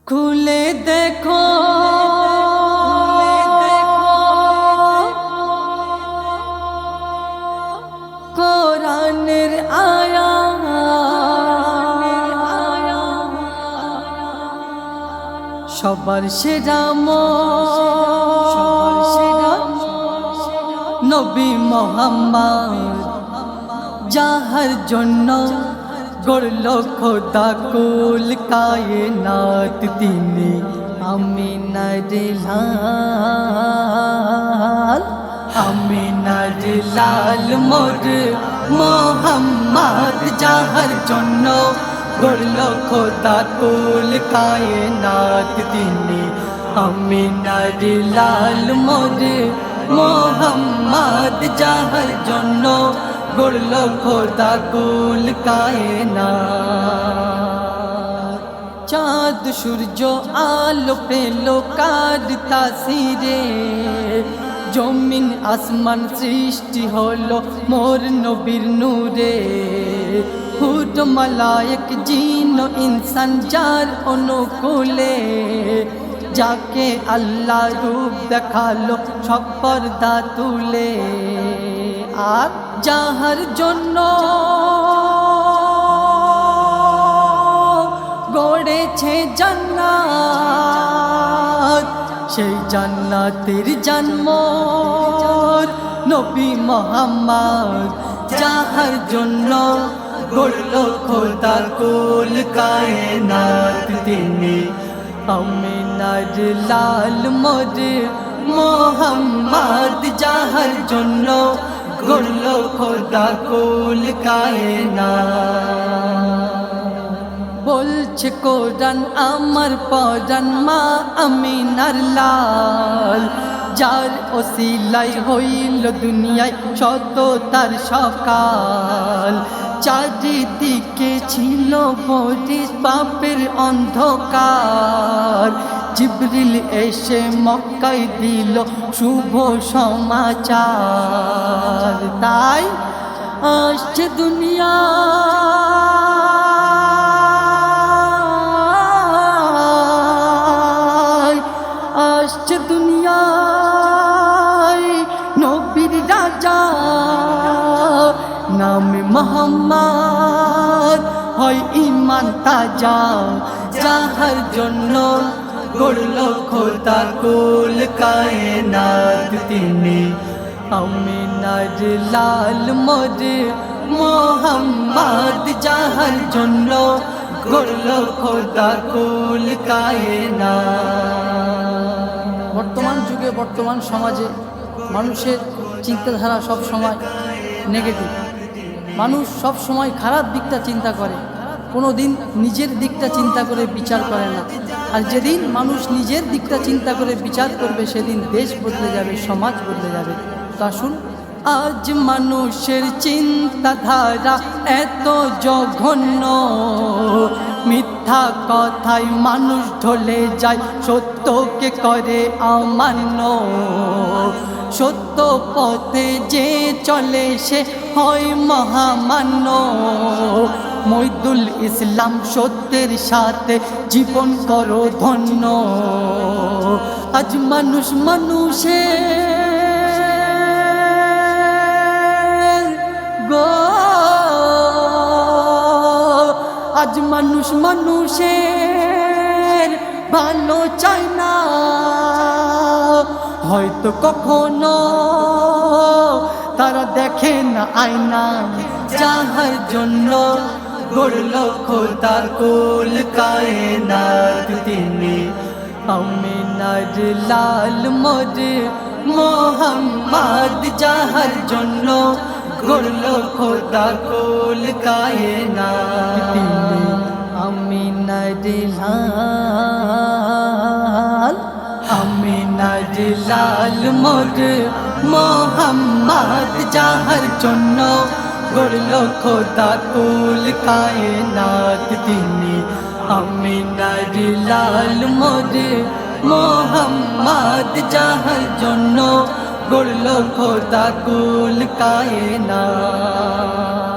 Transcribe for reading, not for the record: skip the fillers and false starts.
খুলে দেখো কোরআনের আয়াত, সবার সেরা নবী মুহাম্মদ, যাহার জন্য গড়ল খোদা কুল কায়নাত, তিনি আমিনার লাল, আমিনার লাল মোর মুহাম্মদ, যাহার জন্য গড়ল খোদা কুল কায়নাত, তিনি আমিনার লাল মোর মুহাম্মদ, যাহার জন্য গড়ল খোদা কুল কায়নাত। চাঁদ সূর্য আলো পেল কার তাসিরে, জমিন আসমান সৃষ্টি হলো মোর নবীর নূরে, হুট মালায়েক জিন ও ইনসান যার অনুকূলে, যাকে আল্লাহ রূপ দেখালো সব পর্দা তুলে, আর যাহার জন্য গড়েছে জান্নাত, সেই জান্নাতের জন্ম নবী মুহাম্মদ, যাহার জন্য গড়ল খোদা কুল কায়নাত, তিনি আমিনার লাল মোর মুহাম্মদ, যাহার জন্য গড়ল খোদা কুল কায়নাত। বলছে কোরআন আমার পরাণ মা আমিনার লাল, যার ওসিলাই হইল দুনিয়ায় শত তার সকাল, চারিদিকে ছিল ভরে পাপের অন্ধকার, জিবরিল এসে মক্কায় দিল শুভ সমাচার, তাই আসছে দুনিয়া আসছে দুনিয়ায় নবীর রাজা, নামে মুহাম্মদ হয় ঈমান তাজা, যাহার জন্য গড়ল খোদা কুল কায়নাত, তিনি আমিনার লাল মোর মুহাম্মদ, যাহার জন্য গড়ল খোদা কুল কায়নাত। বর্তমান যুগে বর্তমান সমাজে মানুষের চিন্তাধারা সব সময় নেগেটিভ, মানুষ সব সময় খারাপ দিকটা চিন্তা করে, কোনো দিন নিজের দিকটা চিন্তা করে বিচার করে না, আর যেদিন মানুষ নিজের দিকটা চিন্তা করে বিচার করবে সেদিন দেশ বদলে যাবে, সমাজ বদলে যাবে। তো আসুন, আজ মানুষের চিন্তাধারা এত জঘন্য, মিথ্যা কথায় মানুষ ঢলে যায়, সত্যকে করে অমান্য, সত্য পথে যে চলে সে হয় মহামান্য, মইদুল ইসলাম সত্যের সাথে জীবন করো ধন্য। আজ মানুষ মানুষের আজ মানুষ মানুষের ভালো চায় না, হয়তো কখনো তারা দেখে না আয়না, যাহার জন্য গড়ল খোদা কুল কায়নাত, তিনি আমিনার লাল মোর মুহাম্মদ, যাহার জন্য গড়ল খোদা কুল কায়নাত, তিনি আমিনার লাল, আমিনার লাল মোর মুহাম্মদ, যাহার জন্য গড়ল খোদা কুল কায়নাত, তিনি আমিনার লাল মোর মুহাম্মদ, যাহার জন্য গড়ল খোদা কুল কায়নাত।